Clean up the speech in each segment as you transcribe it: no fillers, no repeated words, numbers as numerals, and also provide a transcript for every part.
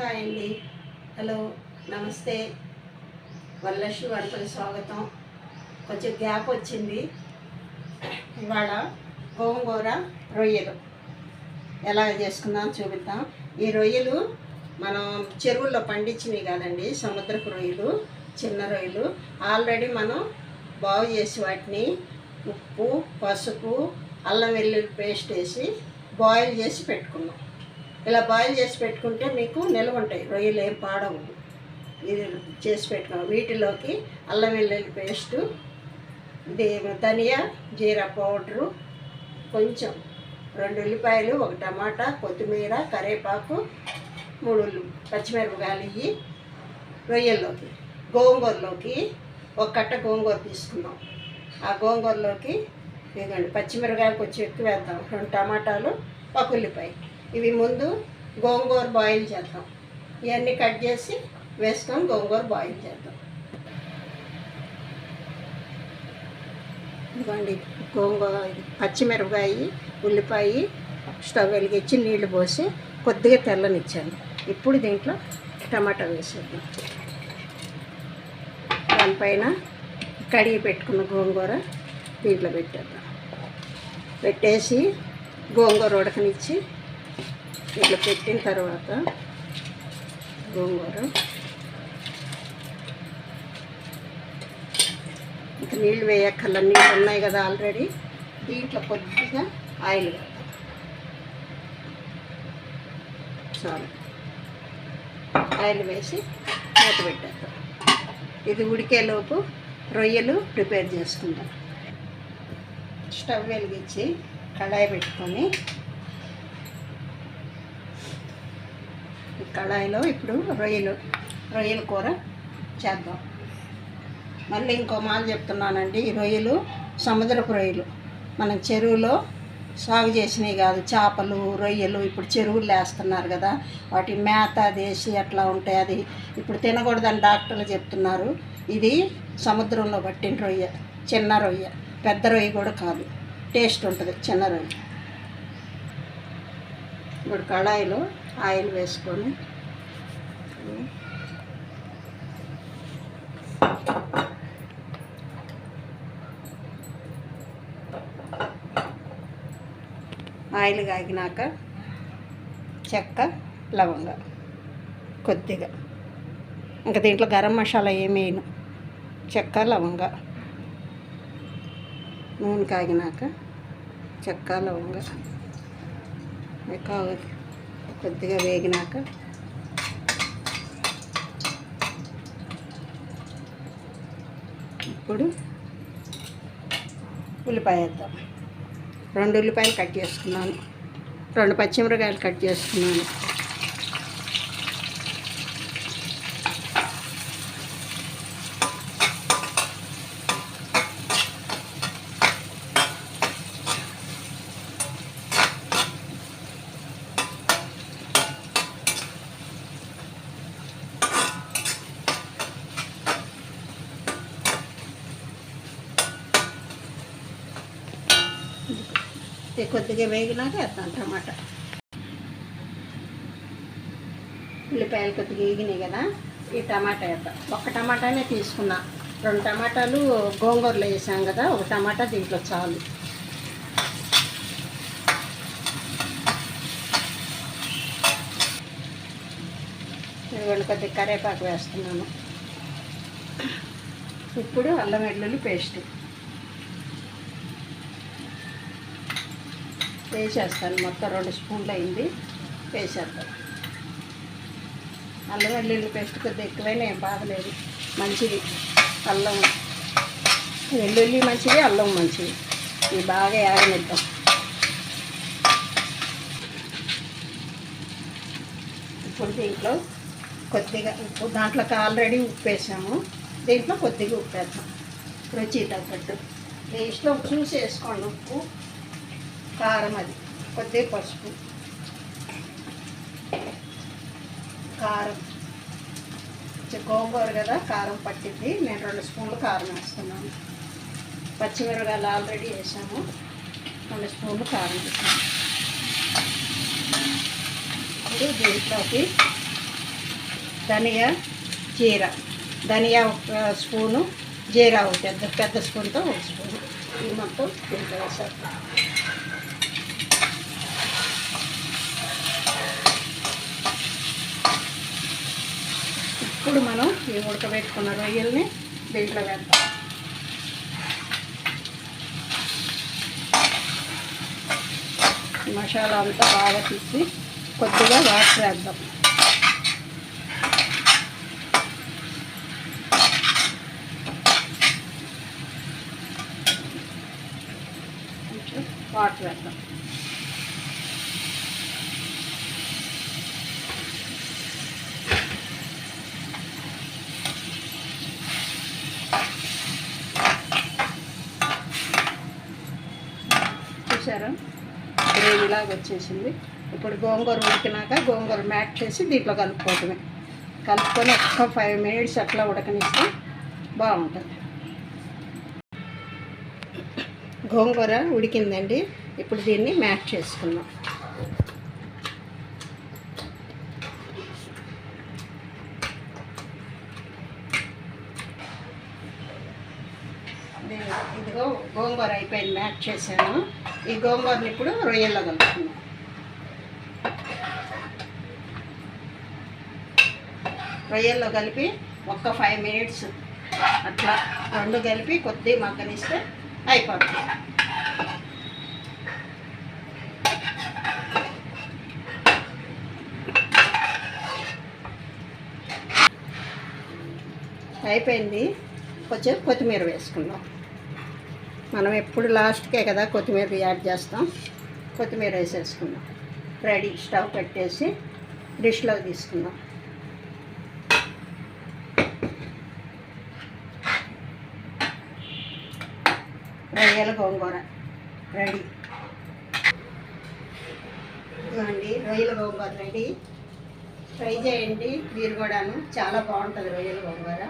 Hi అండి. Hello, నమస్తే. వరలక్ష్మి వంటలకు స్వాగతం. కొంచెం గ్యాప్ వచ్చింది. ఇవాళ గోంగూర రొయ్యలు ఎలా చేసుకుందాం చూపిద్దాం. ఈ రొయ్యలు మనం చెరువుల్లో పండించినవి కాదండి, సముద్రపు రొయ్యలు, చిన్న రొయ్యలు. ఆల్రెడీ మనం బాగు చేసి వాటిని ఉప్పు, పసుపు, అల్లం వెల్లుల్లి పేస్ట్ వేసి బాయిల్ చేసి పెట్టుకున్నాం. ఇలా బాయిల్ చేసి పెట్టుకుంటే మీకు నిల్వ ఉంటాయి, రొయ్యలు ఏం పాడవు. ఇది చేసి పెట్టుకున్నాం. వీటిలోకి అల్లం వెల్లుల్లి పేస్టు, ఇది ధనియా జీరా పౌడరు, కొంచెం 2 ఉల్లిపాయలు, 1 టమాటా, కొత్తిమీర, కరివేపాకు, 3 పచ్చిమిరపకాయలు. ఇవి రొయ్యల్లోకి. గోంగూరలోకి 1 కట్ట గోంగూర తీసుకున్నాం. ఆ గోంగూరలోకి ఇదిగోండి పచ్చిమిరపకాయలు కొంచెం ఎక్కువ వేద్దాం, 2 టమాటాలు, 1 ఉల్లిపాయ. ఇవి ముందు గోంగూర బాయిల్ చేద్దాం. ఇవన్నీ కట్ చేసి వేసుకొని గోంగూర బాయిల్ చేద్దాం. ఇదిగోండి గోంగూర, పచ్చిమిరపకాయ, ఉల్లిపాయ స్టవ్ వెలిగించి నీళ్లు పోసి కొద్దిగా తెల్లనిచ్చాను. ఇప్పుడు దీంట్లో టమాటా వేసేద్దాం. దానిపైన కడిగి పెట్టుకున్న గోంగూర దీంట్లో పెట్టేద్దాం. పెట్టేసి గోంగూర ఉడకనిచ్చి ఇట్లా పెట్టిన తర్వాత గోంగూర ఇంకా నీళ్ళు వేయక్కర్ల, నీళ్ళు ఉన్నాయి కదా ఆల్రెడీ. దీంట్లో కొద్దిగా ఆయిల్ వేద్దాం చాలు. ఆయిల్ వేసి మూత పెట్టేద్దాం. ఇది ఉడికేలోపు రొయ్యలు ప్రిపేర్ చేసుకుందాం. స్టవ్ వెలిగించి కడాయి పెట్టుకొని కడాయిలో ఇప్పుడు రొయ్యల కూర చేద్దాం. మళ్ళీ ఇంకో మాట చెప్తున్నానండి, ఈ రొయ్యలు సముద్రపు రొయ్యలు, మనం చెరువులో సాగు చేసినవి కాదు. చేపలు, రొయ్యలు ఇప్పుడు చెరువులు వేస్తున్నారు కదా, వాటి మేత దేశీ అట్లా ఉంటాయి. అది ఇప్పుడు తినకూడదని డాక్టర్లు చెప్తున్నారు. ఇది సముద్రంలో పట్టిన రొయ్య, చిన్న రొయ్య, పెద్ద రొయ్య కూడా కాదు, టేస్ట్ ఉంటుంది చిన్న రొయ్య. ఇప్పుడు కడాయిలో ఆయిల్ వేసుకొని ఆయిల్ కాగినాక చెక్క, లవంగ కొద్దిగా, ఇంకా దీంట్లో గరం మసాలా ఏమీ వేయను, చెక్క, లవంగ. నూనె కాగినాక చెక్క, లవంగ కొద్దిగా వేగినాక ఇప్పుడు ఉల్లిపాయ వేద్దాం. 2 ఉల్లిపాయలు కట్ చేసుకున్నాను, 2 పచ్చిమిరపకాయలు కట్ చేసుకున్నాను. కొద్దిగా వేగినాక వేస్తాను టమాటా. ఉల్లిపాయలు కొద్దిగా వేగినాయి కదా, ఈ టమాటా వేద్దాం. 1 టమాటానే తీసుకున్నా, 2 టమాటాలు గోంగూరలో వేసాం కదా, 1 టమాటా దీంట్లో చాలు. ఇదిగోండి కొద్దిగా కరివేపాకు వేస్తున్నాను. ఇప్పుడు అల్లం వెల్లుల్లి పేస్ట్ వేసేస్తాను. మొత్తం 2 స్పూన్లు అయింది, వేసేద్దాం. అల్లం వెల్లుల్లి పేస్ట్ కొద్దిగా ఎక్కువైనా ఏం బాగలేదు, మంచిది. అల్లం వెల్లుల్లి మంచిది, అల్లం మంచిది. ఇవి బాగా యాగనిద్దాం. ఇప్పుడు దీంట్లో కొద్దిగా ఉప్పు, దాంట్లోకి ఆల్రెడీ ఉప్పు వేసాము, దీంట్లో కొద్దిగా ఉప్పు వేద్దాం రుచి తగ్గట్టు. మీ ఇష్టం చూసి వేసుకోండి. ఉప్పు, కారం, అది కొద్దిగా పసుపు, కారం. గోంగూర కదా కారం పట్టింది, నేను 2 స్పూన్లు కారం వేస్తున్నాను. పచ్చిమిరపకాయలు ఆల్రెడీ వేసాము, 2 స్పూన్లు కారం వేసాము. ఇప్పుడు దీంట్లోకి ధనియా, జీరా. ధనియా ఒక స్పూను, జీరా ఒక పెద్ద స్పూన్తో ఒక స్పూను. ఇది మొత్తం దీంట్లో వేసారు. ఇప్పుడు మనం ఈ ఉడకబెట్టుకున్న రొయ్యల్ని దీంట్లో వేద్దాం. మసాలా అంతా బాగా తీసి కొద్దిగా వాటర్ వేద్దాం. కొంచెం వాటర్ వేద్దాం. చూసారా, గ్రేవీలాగా వచ్చేసింది. ఇప్పుడు గోంగూర ఉడికినాక గోంగూర మ్యాట్ చేసి దీంట్లో కలుపుకోవటమే. కలుపుకొని ఒక్క 5 minutes అట్లా ఉడకనిస్తే బాగుంటుంది. గోంగూర ఉడికిందండి. ఇప్పుడు దీన్ని మ్యాట్ చేసుకుందాం. ఇదిగో గోంగూర అయిపోయింది, మ్యాట్ చేశాను. ఈ గోంగూరని ఇప్పుడు రొయ్యల్లో కలుపుకుందాం. రొయ్యల్లో కలిపి ఒక్క 5 minutes అట్లా రెండు కలిపి కొద్దిగా మగ్గనిస్తే అయిపోతుంది. అయిపోయింది. కొంచెం కొత్తిమీర వేసుకుందాం. మనం ఎప్పుడు లాస్ట్కే కదా కొత్తిమీర యాడ్ చేస్తాం. కొత్తిమీర వేసేసుకుందాం. రెడీ. స్టవ్ పెట్టేసి డిష్లో తీసుకుందాం. రొయ్యల గోంగూర రెడీ. ఇదిగోండి రొయ్యల గోంగూర రెడీ. ట్రై చేయండి మీరు కూడాను. చాలా బాగుంటుంది రొయ్యల గోంగూర.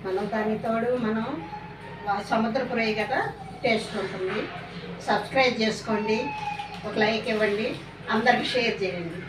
మనం దాని తోడు మనం సముద్రపు రొయ్య కదా టేస్ట్ ఉంటుంది. సబ్స్క్రైబ్ చేసుకోండి, ఒక లైక్ ఇవ్వండి, అందరికి షేర్ చేయండి.